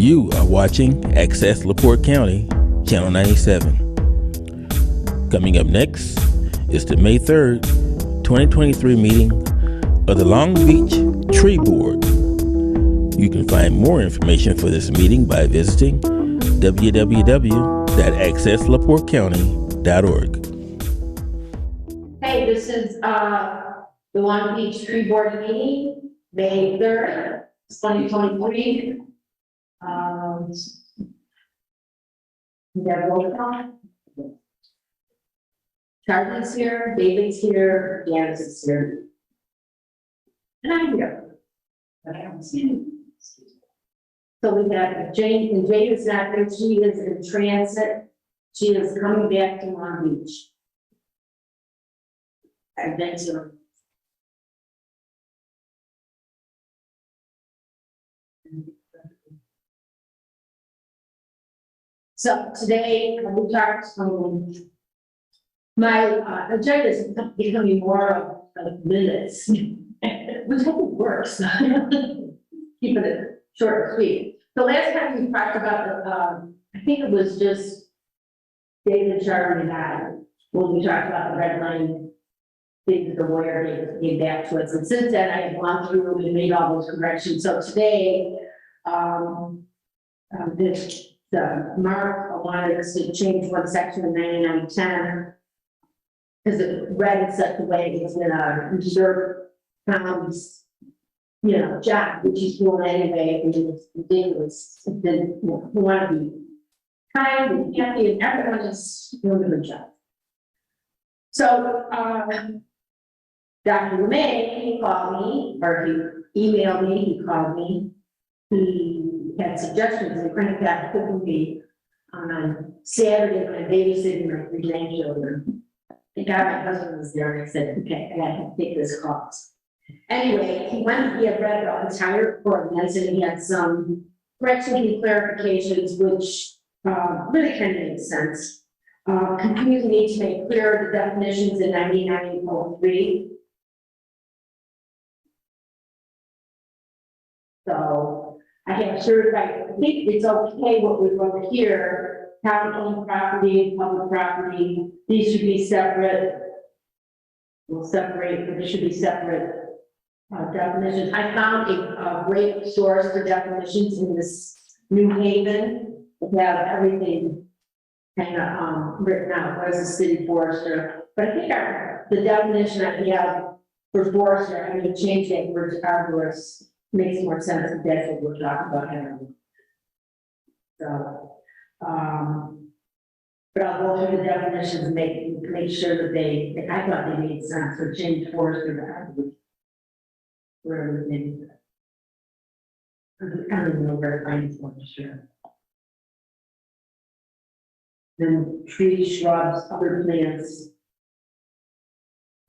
You are watching Access LaPorte County, Channel 97. Coming up next is the May 3rd, 2023 meeting of the Long Beach Tree Board. You can find more information for this meeting by visiting www.accesslaportecounty.org. Hey, this is the Long Beach Tree Board meeting, May 3rd, 2023. We have roll call. Charlie's here, David's here, Janice is here. And I'm here. But I haven't seen him. So we have Jane, and Jane is not here, she is in transit. She is coming back to Long Beach. I've been to her. So today we talked, my agenda is becoming more of minutes, which I think works. Keeping it short and sweet. The last time we talked about, I think it was just David, Charlie, and I, when we talked about the red line. Things the lawyer came back to us, and since then I have gone through and made all those corrections. So today, Mark wanted us to change one section of 9910 because it read in such a way it's gonna reserve Tom's, job, which he's doing anyway, and it's ridiculous. Then we want to be kind and happy, and everyone is doing a good job. So, Dr. LeMay, he called me, or he emailed me, he called me. He had suggestions and couldn't that couldn't be on Saturday when I'm babysitting my three grandchildren. The guy, my husband was there, and I said, okay, I gotta take this call. Anyway, he had read the entire ordinance, and he had some corrections and clarifications, which really kind of makes sense. Continue need to make clear the definitions in 9903. So I have certified, I think it's okay what we wrote here, town-owned property, public property, these should be separate. We'll separate, but they should be separate definitions. I found a great source for definitions in this New Haven. They have everything kind of written out, what is a city forester? But I think the definition that we have for forester, I'm going to change that word to arborist. Makes more sense if that's what we're talking about here. So, but I'll go through the definitions and make sure that I thought they made sense. So change forester to arborist. Wherever it is. I don't even know where to find this one, sure. Then trees, shrubs, other plants.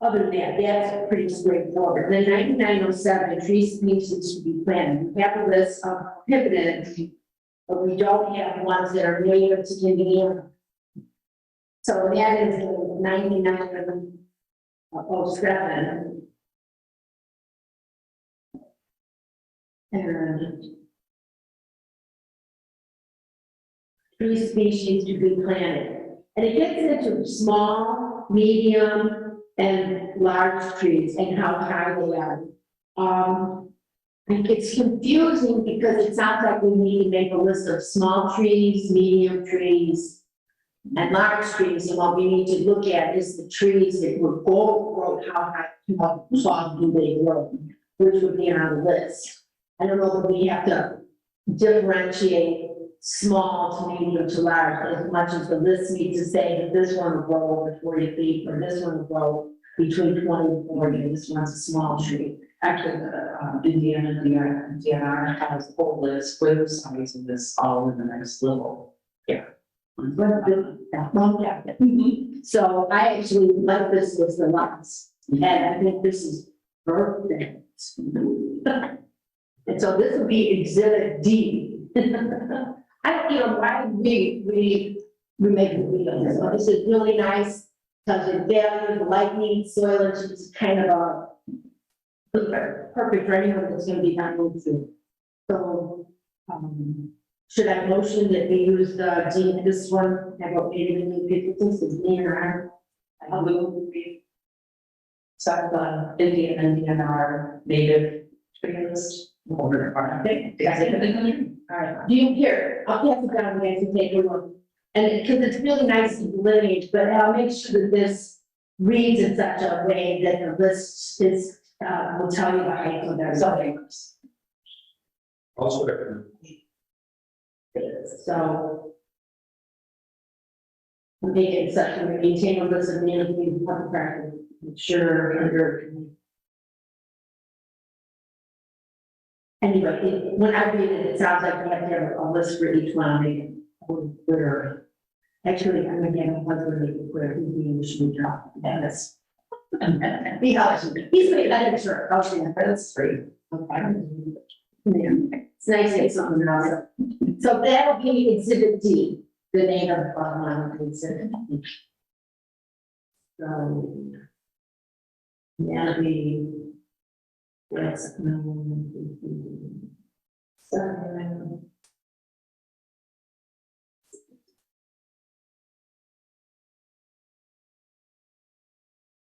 Other than that, that's pretty straightforward. Then 9907, tree species to be planted. We have a list of prohibited, but we don't have ones that are native to Indiana. So that is 9907. And tree species to be planted. And it gets into small, medium, and large trees and how high they are. And it's confusing because it sounds like we need to make a list of small trees, medium trees, and large trees. And what we need to look at is the trees that would grow, how high, how tall do they grow, which would be on the list. I don't know if we have to differentiate small to medium to large, as much as the list needs to say that this one will grow over 40 feet, or this one will grow between 20 and 40, and this one's a small tree. Actually, the Indiana DNR has a whole list with the size of this all in the next level. Yeah. So I actually like this list a lot, and I think this is perfect. And so this will be exhibit D. I don't know why we make a video on this, but this is really nice, because it values the lightning, soil, and it's kind of a perfect for anyone that's going to be not moved through. So should I motion that we use the this one, have what maybe the new people, this is near, I will be. So I've got Indian and DNR native tree list. Over our, I think, all right, do you care? I'll pass it down, guys, and take a look. And because it's really nice to delineate, but I'll make sure that this reads in such a way that the list is, will tell you the height of their zoning. Also recommend. So. Make it such that we maintain a list of managing public practice, sure, under. Anyway, when I read it, it sounds like we have to have a list for each one, where. Actually, I'm gonna get a husband make it clear, he should be dropped, and that's. He's made that sure, I'll see that, that's free. Okay. Yeah, it's nice to get something else. So that'll be exhibit D, the name of exhibit D. So. That'll be. Yes. So.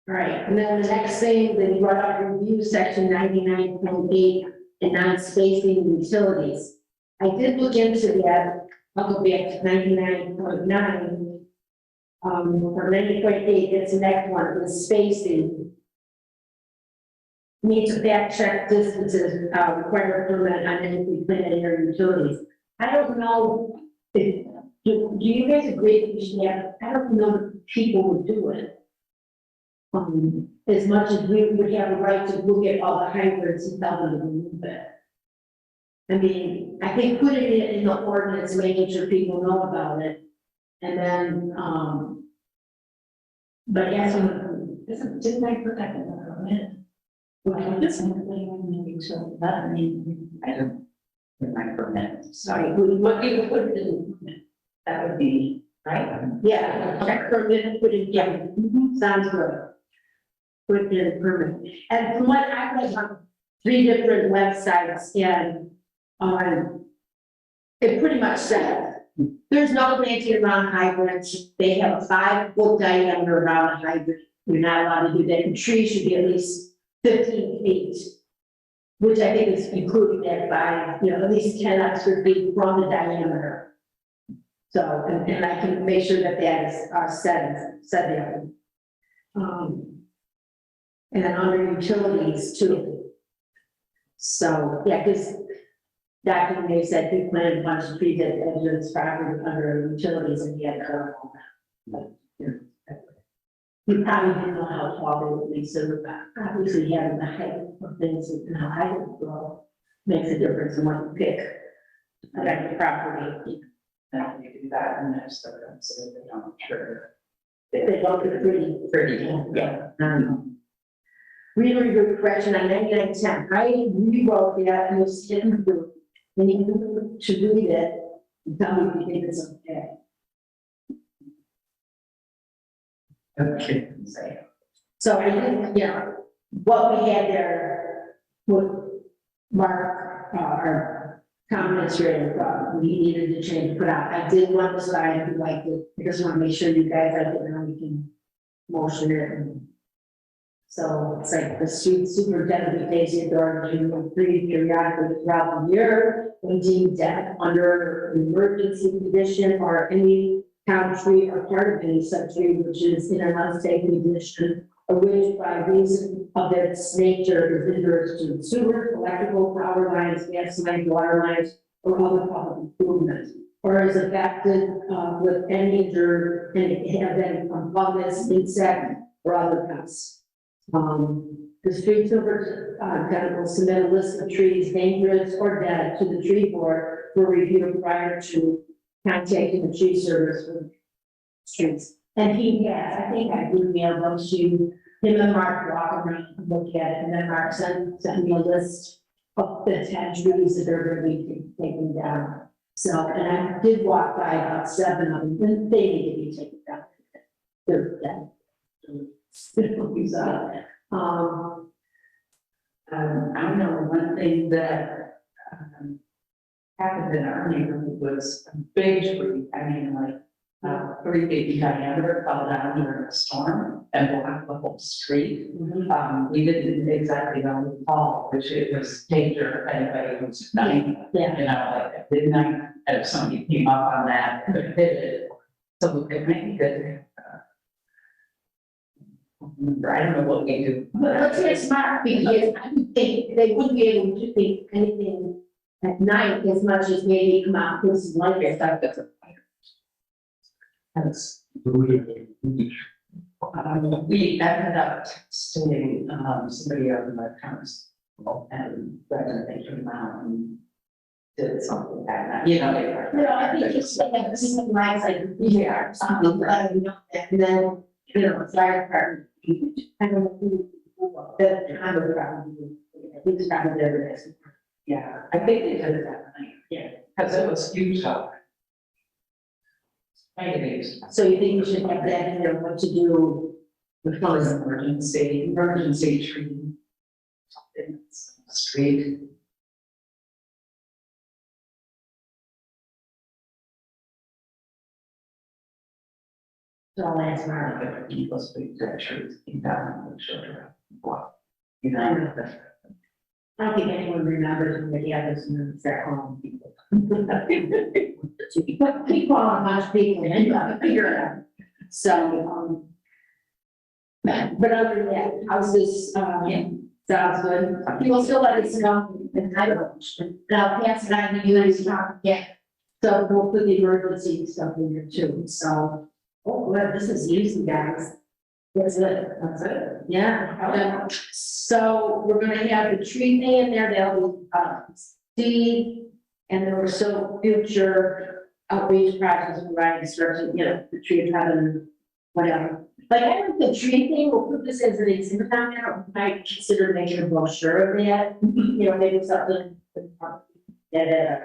All right, and then the next thing, then you brought up review section 99.8 and non-spacing utilities. I did look into that, I'll go back to 99.9. For 90.8, that's the next one, the spacing. Need to back check distances, require a permit on any planned area utilities. I don't know if, do you guys agree that we should have, I don't know that people would do it. As much as we would have a right to look at all the hybrids and tell them to remove it. I mean, I think putting it in the ordinance, making sure people know about it, and then, but as didn't I put that in the permit? Well, it's something, so that, I mean, I don't, in my permit, sorry, what you would put it in the permit, that would be, right? Yeah, check permit, put it, yeah, sounds good. Put in permit. And from what I read on 3 different websites, and it pretty much says there's no planting around hydrants. They have a 5-foot diameter around the hydrant. You're not allowed to do that. The tree should be at least 15 feet, which I think is including that by, at least 10 extra feet from the diameter. So, and I can make sure that that is said there. And under utilities too. So, yeah, because Dr. May said he planted a bunch of trees at the edge of his property under utilities and he had to cut all that. But, he probably didn't know how tall they would be, so obviously having the height of things and how high it would grow makes a difference in what you pick. About the property. And you do that and there's the, so they don't sure. They don't get pretty. Yeah. Reader review correction on 9910. I rewrote that and you'll see it in the book. When you should read it, tell me if you think it's okay. Okay. So I think, what we had there, what Mark, our town administrator, we needed to change, put out. I did want to sign who liked it. I just want to make sure you guys like it and we can motion it. And so it's like the superintendent pays the authority to free periodically throughout the year when deemed death under an emergency condition or any town tree or part of any such tree which is in an unsafe condition or which by reason of its nature is injurious to the sewer, electrical, power lines, gas lines, water lines, or other public improvements, or is affected with any injury and have been from fungus, insect, or other pests. The street superintendent will submit a list of trees dangerous or dead to the tree board for review prior to contacting the tree service for streets. And he has, I think I emailed them to him and Mark walk around and look at it, and then Mark sent me a list of the 10 trees that are going to be taken down. So, and I did walk by about 7 of them, and they need to be taken down. They're dead. I know one thing that happened in our neighborhood was a big tree, I mean, like, 3 feet in diameter, fell down during a storm and blocked the whole street. We didn't exactly know the fall, which it was danger if anybody was night, Yeah. you know, like at midnight, and if somebody came up on that, it could hit it. So it might be good. I don't know what we do. But let's get smart, because I would think they wouldn't be able to do anything at night as much as maybe come out with some light or stuff. That's, we ended up texting, somebody on the house. And then they came out and did something that night, you know. I think just like have some lights like yeah, or something, and then, fire department. I don't know who, the kind of problem, I think it's kind of there. Yeah, I think they did it that night. Yeah. Because it was huge out. Maybe. So you think we should have that in there, what to do? With an emergency tree. Something, street. So I'll ask Mark. People speak to trees, keep down the children. You I know. know that. I don't think anyone remembers when the others moves their home people. Keep calling much people and you have to figure it out. So, but other than that, houses, sounds good. You will still let us know, and I don't, and I'll pass it on to you and talk again. So we'll put the emergency stuff in there too, so, oh, well, this is easy, guys. That's it. That's it. Yeah. So we're gonna have the tree thing in there, they'll be, seed, and then we're still future outreach projects, we're writing instructions, the tree heaven, whatever. But I think the tree thing, we'll put this as an exhibit on there, we might consider making a brochure of that, maybe something. Yeah.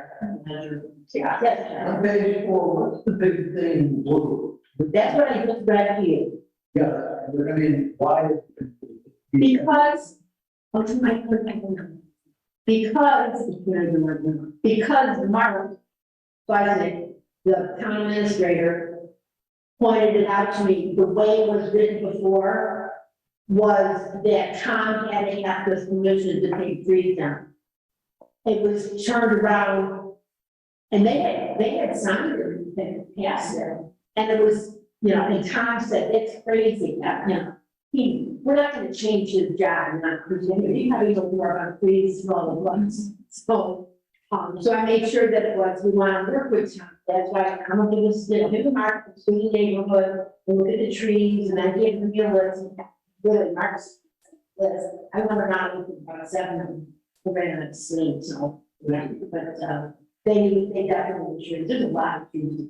Page 4, what's the big thing in blue? That's what I just read to you. Yeah, I mean, why? Because, because Mark Bison, the town administrator, pointed it out to me, the way it was written before was that Tom had to have this permission to take trees down. It was turned around, and they had signed it and passed it, and it was, and Tom said, it's crazy, we're not gonna change his job, we're not presuming, he probably will work on trees all at once. So I made sure that it was, we want to work with Tom, that's why I'm gonna give us, give him Mark, through the neighborhood, we'll look at the trees, and I gave him a list, really, Mark's list, I went around with about 7 ran at sleep, so, but, they definitely trees, there's a lot of trees.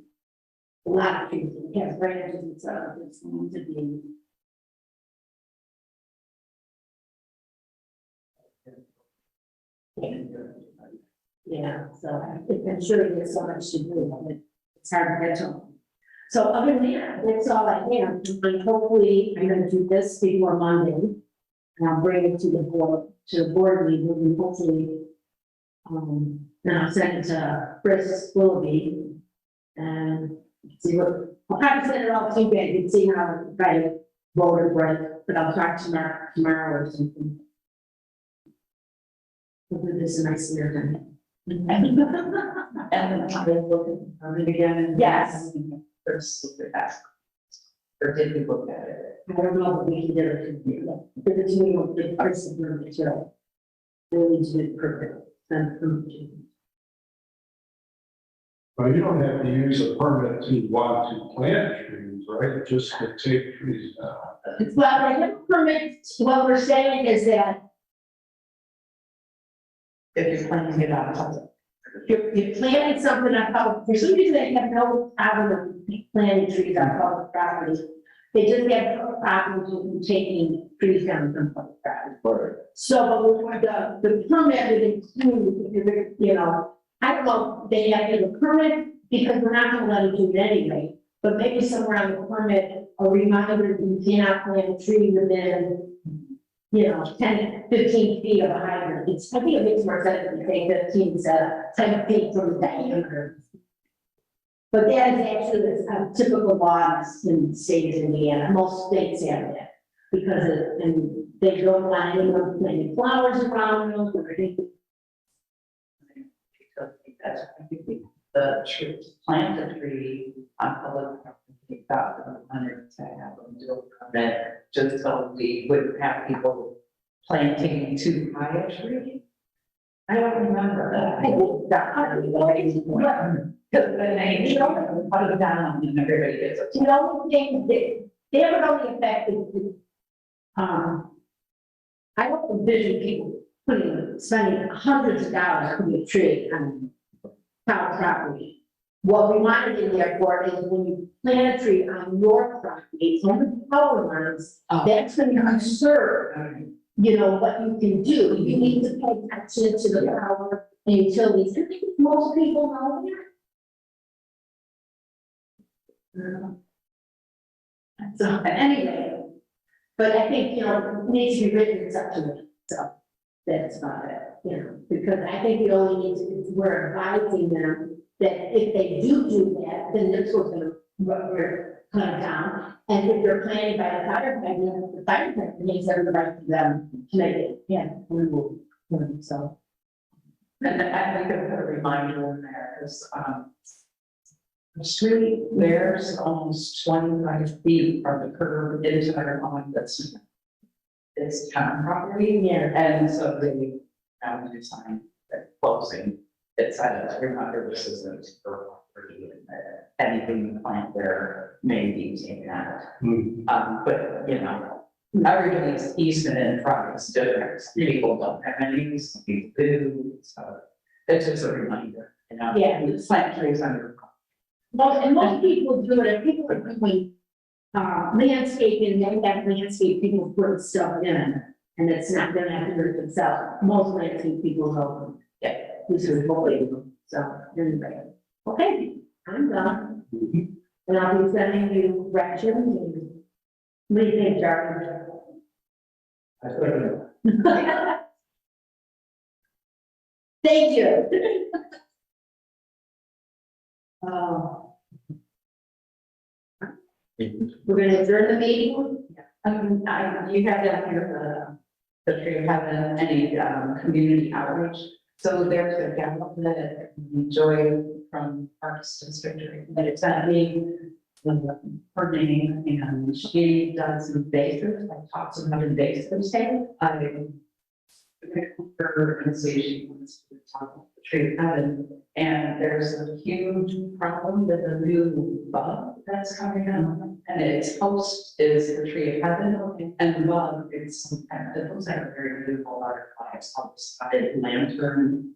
A lot of trees, it has branches and stuff, it's going to be. Yeah, so I'm sure there's so much to do, but it's hard to get to. So other than that, that's all I have, and hopefully I'm gonna do this before Monday. And I'll bring it to the board meeting, and hopefully. And I'll send it to Chris Willoughby. And see what, I'll have to send it all to you guys, and see how I vote it right, but I'll talk to Mark tomorrow or something. We'll do this in my spirit then. And then they look at it again and. Yes. First, look at that. Or did we look at it? I don't know if we can do it, but it's me, the person from the show. Really need to do it perfect. Well, you don't have to use a permit to want to plant trees, right? Just to take trees down. Well, I have permits, what we're saying is that If you're planning it on. you're planting something on public, for some reason they have no problem with planting trees on public property. They just have problems with taking trees down from public property. Right. So the permit would include, I don't know, they have to have a permit because we're not gonna let them do it anyway. But maybe somewhere on the permit, a reminder that you cannot plant a tree within you know, 10, 15 feet of a hydrant. It's, I think it makes more sense to say 15 instead of 10 feet from the diameter. But that is actually a typical law in the state of Indiana. Most states have that. Because and they don't want anyone planting flowers around them or anything. That's, I think the tree, plant a tree on public property, about 100 to have them do a permit, just so we wouldn't have people planting too high a tree. I don't remember that. I think that part of the Because then they, put it down and everybody gets it. you know, they haven't only affected, I don't envision people spending hundreds of dollars putting a tree on town property. What we wanted in there for is when you plant a tree on your property, on the power lines, that's when you conserve, you know, what you can do. You need to pay attention to the power and utilities. I think most people know that. So anyway, but I think, you know, it needs to be written in such a way, so that's about it, you know, because I think we only need to, we're advising them that if they do that, then this was gonna, we're cut down. And if they're planning by the fire department, the fire department needs every right for them to make it, yeah, we will, so. And I think I put a reminder in there, because, the street, there's almost 25 feet from the curb into our lawn that's it's town property. Yeah. And so they found a sign that closing, it says, remember, this isn't for property, and anything the plant there may be taken out. But, you know, everybody's easement in front is different. People don't have any easement, people do, so it's just a reminder, you know. Yeah. The plant trees under. Most, and most people do it, and people are doing, landscaping, they have landscape people put stuff in, and it's not gonna have to hurt themselves. Most landscape people know, yeah, this is avoidable, so, anyway. Okay, I'm done. And I'll be sending you directions and. What do you think, Jarvis? Thank you. We're gonna adjourn the meeting. You have down here the tree of heaven, any community outreach. So there's a gal that Joy from Parks District, that it's at me, her name, and she does invasives, like talks about invasives. Her organization wants to talk about the tree of heaven, and there's a huge problem with a new bug that's coming out, and its host is the tree of heaven, and the bug is some kind of, it looks like a very beautiful butterfly. It's called the spotted lantern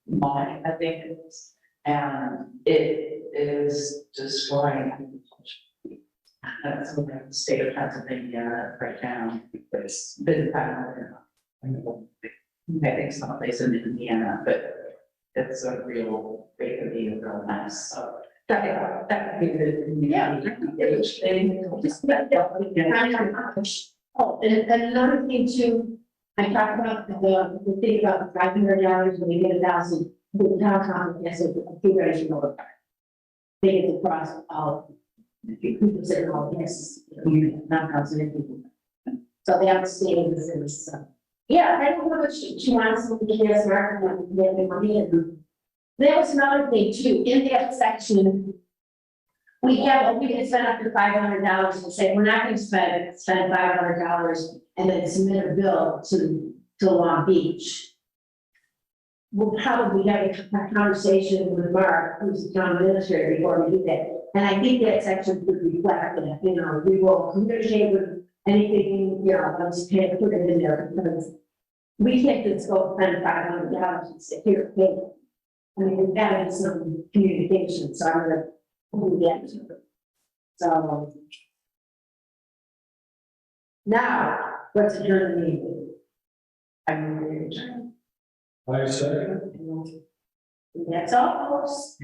moth, I think it is, and it is destroying agriculture. That's in the state of Pennsylvania right now. It's been found in I think someplace in Indiana, but it's a real, it could be a real mess, so. That could be the. Yeah. Oh, and another thing too, I talked about the thing about $500 when you get 1,000, the town council, yes, a few guys should know about that. They get across all, people say, oh, yes, not council, people. So they have to stay in the city, so. Yeah, I don't know what she wants to be as market and get the money and. There was another thing too, in that section. We can spend up to $500 and say, we're not gonna spend $500 and then submit a bill to Long Beach. We'll probably have a conversation with Mark, who's the town administrator, before we do that. And I think that section could reflect that, you know, we will communicate with anything, you know, let's put it in there because we can't just go spend $500 and say, here, pay. I mean, we've got to have some communication, so I'm gonna do that. So. Now, let's adjourn the meeting. I'm going to adjourn. I second. That's all, folks.